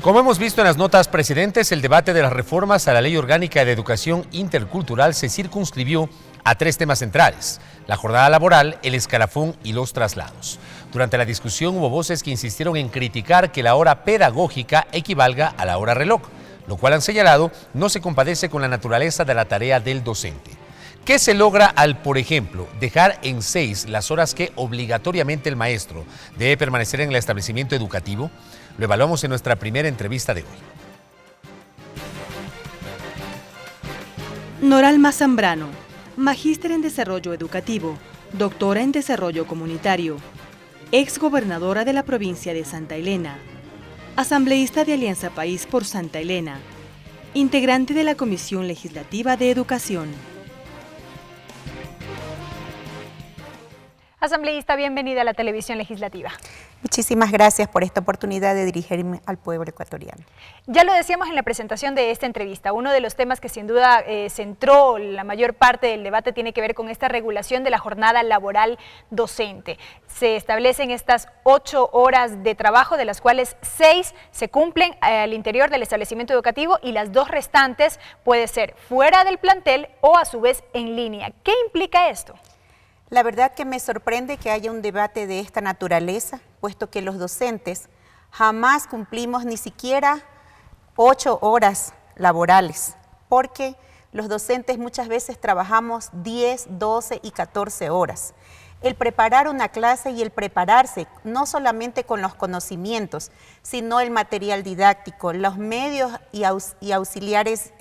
Como hemos visto en las notas precedentes, el debate de las reformas a la Ley Orgánica de Educación Intercultural se circunscribió a tres temas centrales: la jornada laboral, el escalafón y los traslados. Durante la discusión hubo voces que insistieron en criticar que la hora pedagógica equivalga a la hora reloj, lo cual han señalado no se compadece con la naturaleza de la tarea del docente. ¿Qué se logra al, por ejemplo, dejar en 6 las horas que obligatoriamente el maestro debe permanecer en el establecimiento educativo? Lo evaluamos en nuestra primera entrevista de hoy. Noralma Zambrano, magíster en Desarrollo Educativo, doctora en Desarrollo Comunitario, exgobernadora de la provincia de Santa Elena, asambleísta de Alianza País por Santa Elena, integrante de la Comisión Legislativa de Educación. Asambleísta, bienvenida a la televisión legislativa. Muchísimas gracias por esta oportunidad de dirigirme al pueblo ecuatoriano. Ya lo decíamos en la presentación de esta entrevista, uno de los temas que sin duda centró la mayor parte del debate tiene que ver con esta regulación de la jornada laboral docente. Se establecen estas 8 horas de trabajo, de las cuales 6 se cumplen al interior del establecimiento educativo y las 2 restantes puede ser fuera del plantel o a su vez en línea. ¿Qué implica esto? La verdad que me sorprende que haya un debate de esta naturaleza, puesto que los docentes jamás cumplimos ni siquiera 8 horas laborales, porque los docentes muchas veces trabajamos 10, 12 y 14 horas. El preparar una clase y el prepararse, no solamente con los conocimientos, sino el material didáctico, los medios y auxiliares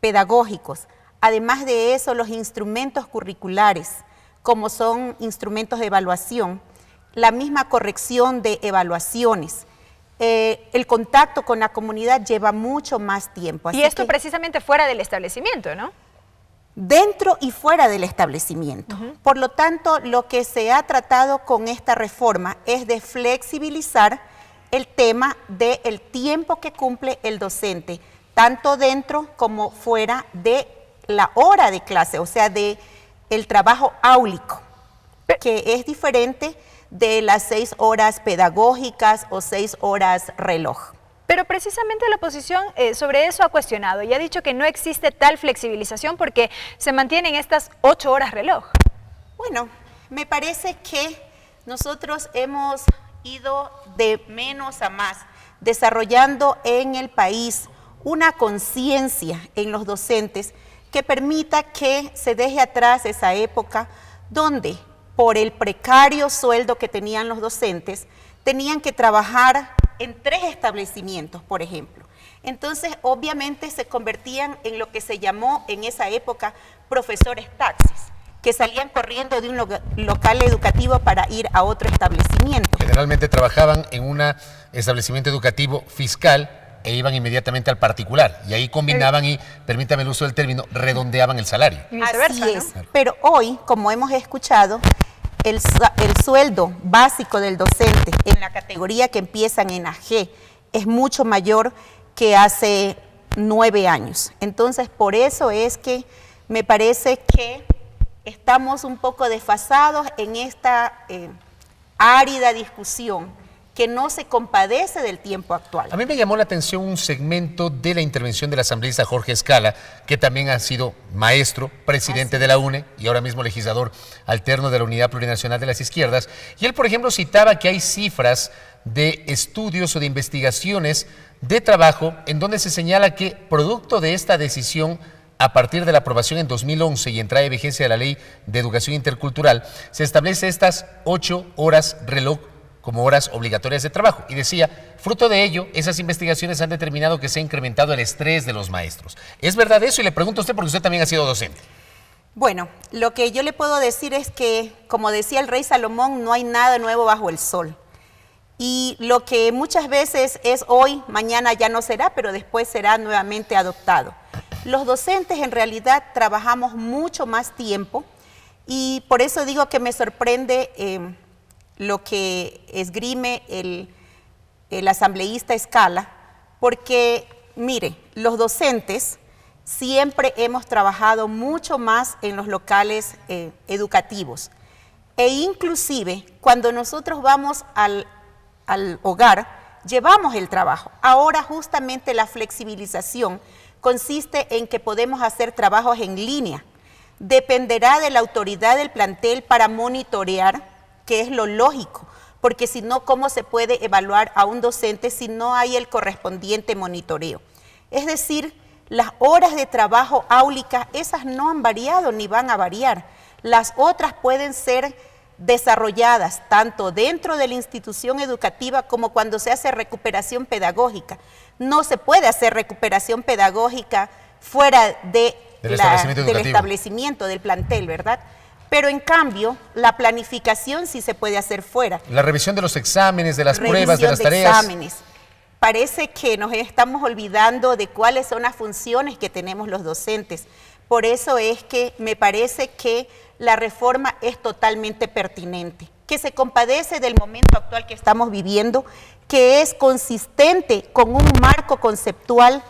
pedagógicos. Además de eso, los instrumentos curriculares, como son instrumentos de evaluación, la misma corrección de evaluaciones, el contacto con la comunidad lleva mucho más tiempo. Y esto precisamente fuera del establecimiento, ¿no? Dentro y fuera del establecimiento. Por lo tanto, lo que se ha tratado con esta reforma es de flexibilizar el tema del tiempo que cumple el docente, tanto dentro como fuera de la hora de clase, o sea, de el trabajo áulico, que es diferente de las 6 horas pedagógicas o 6 horas reloj. Pero precisamente la oposición sobre eso ha cuestionado y ha dicho que no existe tal flexibilización porque se mantienen estas 8 horas reloj. Bueno, me parece que nosotros hemos ido de menos a más, desarrollando en el país una conciencia en los docentes que permita que se deje atrás esa época donde por el precario sueldo que tenían los docentes, tenían que trabajar en 3 establecimientos, por ejemplo. Entonces, obviamente se convertían en lo que se llamó en esa época profesores taxis, que salían corriendo de un local educativo para ir a otro establecimiento. Generalmente trabajaban en un establecimiento educativo fiscal e iban inmediatamente al particular, y ahí combinaban y, permítame el uso del término, redondeaban el salario. Así es, ¿no? Pero hoy, como hemos escuchado, el sueldo básico del docente en la categoría que empiezan en AG es mucho mayor que hace 9 años. Entonces, por eso es que me parece que estamos un poco desfasados en esta árida discusión que no se compadece del tiempo actual. A mí me llamó la atención un segmento de la intervención del asambleísta Jorge Escala, que también ha sido maestro, presidente de la UNE y ahora mismo legislador alterno de la Unidad Plurinacional de las Izquierdas. Y él, por ejemplo, citaba que hay cifras de estudios o de investigaciones de trabajo en donde se señala que, producto de esta decisión, a partir de la aprobación en 2011 y entrada de vigencia de la Ley de Educación Intercultural, se establece estas 8 horas reloj como horas obligatorias de trabajo. Y decía, fruto de ello, esas investigaciones han determinado que se ha incrementado el estrés de los maestros. ¿Es verdad eso? Y le pregunto a usted porque usted también ha sido docente. Bueno, lo que yo le puedo decir es que, como decía el rey Salomón, no hay nada nuevo bajo el sol. Y lo que muchas veces es hoy, mañana ya no será, pero después será nuevamente adoptado. Los docentes en realidad trabajamos mucho más tiempo y por eso digo que me sorprende lo que esgrime el asambleísta Escala, porque, mire, los docentes siempre hemos trabajado mucho más en los locales educativos e inclusive cuando nosotros vamos al hogar, llevamos el trabajo. Ahora justamente la flexibilización consiste en que podemos hacer trabajos en línea. Dependerá de la autoridad del plantel para monitorear, que es lo lógico, porque si no, ¿cómo se puede evaluar a un docente si no hay el correspondiente monitoreo? Es decir, las horas de trabajo áulicas, esas no han variado ni van a variar. Las otras pueden ser desarrolladas tanto dentro de la institución educativa como cuando se hace recuperación pedagógica. No se puede hacer recuperación pedagógica fuera del establecimiento, del plantel, ¿verdad? Pero en cambio, la planificación sí se puede hacer fuera. La revisión de los exámenes, de las pruebas, de las tareas. Exámenes. Parece que nos estamos olvidando de cuáles son las funciones que tenemos los docentes. Por eso es que me parece que la reforma es totalmente pertinente, que se compadece del momento actual que estamos viviendo, que es consistente con un marco conceptual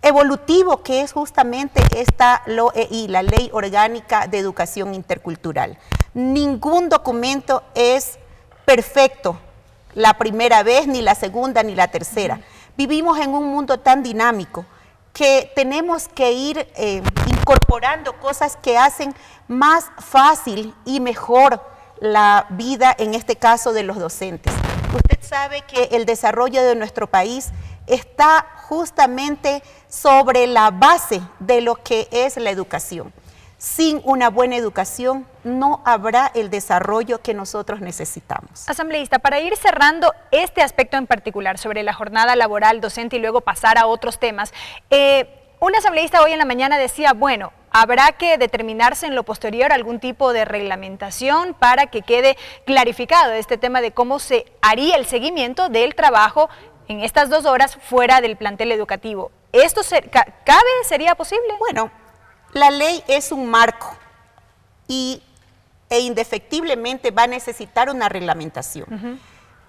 evolutivo que es justamente esta LOEI, la Ley Orgánica de Educación Intercultural. Ningún documento es perfecto la primera vez, ni la segunda, ni la tercera. Vivimos en un mundo tan dinámico que tenemos que ir incorporando cosas que hacen más fácil y mejor la vida, en este caso, de los docentes. Usted sabe que el desarrollo de nuestro país está justamente sobre la base de lo que es la educación. Sin una buena educación no habrá el desarrollo que nosotros necesitamos. Asambleísta, para ir cerrando este aspecto en particular sobre la jornada laboral docente y luego pasar a otros temas, un asambleísta hoy en la mañana decía, bueno, habrá que determinarse en lo posterior algún tipo de reglamentación para que quede clarificado este tema de cómo se haría el seguimiento del trabajo en estas 2 horas fuera del plantel educativo. ¿Esto cabe? ¿Sería posible? Bueno, la ley es un marco e indefectiblemente va a necesitar una reglamentación.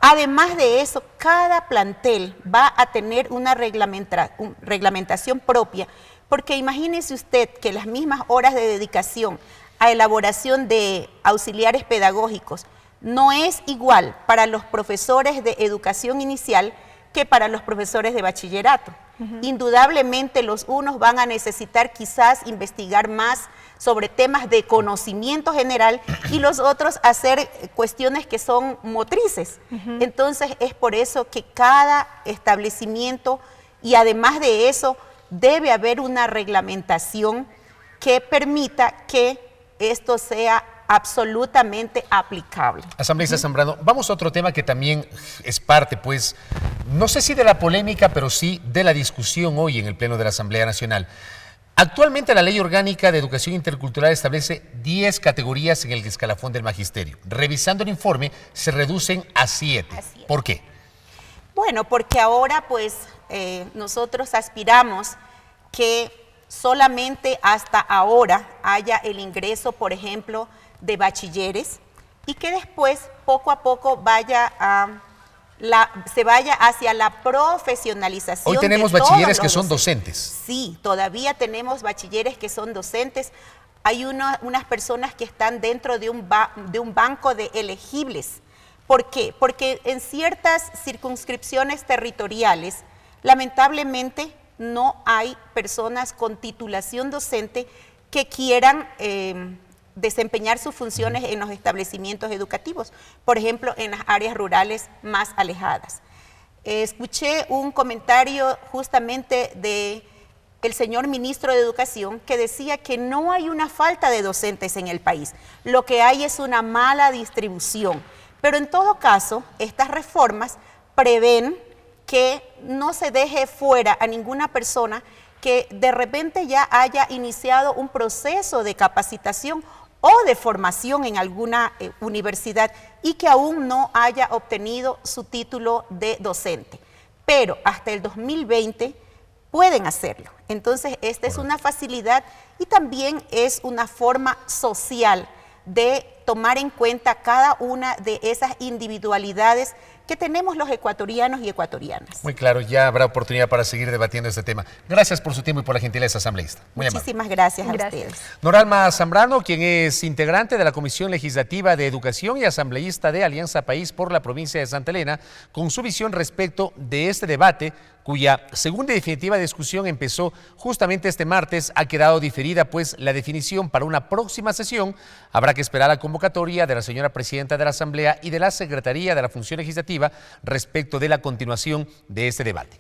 Además de eso, cada plantel va a tener una reglamentación propia, porque imagínese usted que las mismas horas de dedicación a elaboración de auxiliares pedagógicos no es igual para los profesores de educación inicial que para los profesores de bachillerato. Indudablemente los unos van a necesitar quizás investigar más sobre temas de conocimiento general y los otros hacer cuestiones que son motrices. Entonces es por eso que cada establecimiento, y además de eso debe haber una reglamentación que permita que esto sea absolutamente aplicable. Asambleísta Zambrano, vamos a otro tema que también es parte, pues, no sé si de la polémica, pero sí de la discusión hoy en el Pleno de la Asamblea Nacional. Actualmente la Ley Orgánica de Educación Intercultural establece 10 categorías en el escalafón del magisterio. Revisando el informe, se reducen a 7. ¿Por qué? Bueno, porque ahora, pues, nosotros aspiramos que solamente hasta ahora haya el ingreso, por ejemplo, de bachilleres y que después poco a poco se vaya hacia la profesionalización. Hoy tenemos bachilleres que son docentes. Sí, todavía tenemos bachilleres que son docentes. Hay unas personas que están dentro de un banco de elegibles. ¿Por qué? Porque en ciertas circunscripciones territoriales, lamentablemente, no hay personas con titulación docente que quieran desempeñar sus funciones en los establecimientos educativos, por ejemplo, en las áreas rurales más alejadas. Escuché un comentario justamente del señor ministro de Educación que decía que no hay una falta de docentes en el país, lo que hay es una mala distribución. Pero en todo caso, estas reformas prevén que no se deje fuera a ninguna persona que de repente ya haya iniciado un proceso de capacitación o de formación en alguna universidad y que aún no haya obtenido su título de docente. Pero hasta el 2020 pueden hacerlo. Entonces, esta es una facilidad y también es una forma social de tomar en cuenta cada una de esas individualidades que tenemos los ecuatorianos y ecuatorianas. Muy claro, ya habrá oportunidad para seguir debatiendo este tema. Gracias por su tiempo y por la gentileza, asambleísta. Muy amable. Muchísimas gracias a ustedes. Noralma Zambrano, quien es integrante de la Comisión Legislativa de Educación y asambleísta de Alianza País por la provincia de Santa Elena, con su visión respecto de este debate, cuya segunda y definitiva discusión empezó justamente este martes, ha quedado diferida pues la definición para una próxima sesión. Habrá que esperar la convocatoria de la señora presidenta de la Asamblea y de la Secretaría de la Función Legislativa respecto de la continuación de este debate.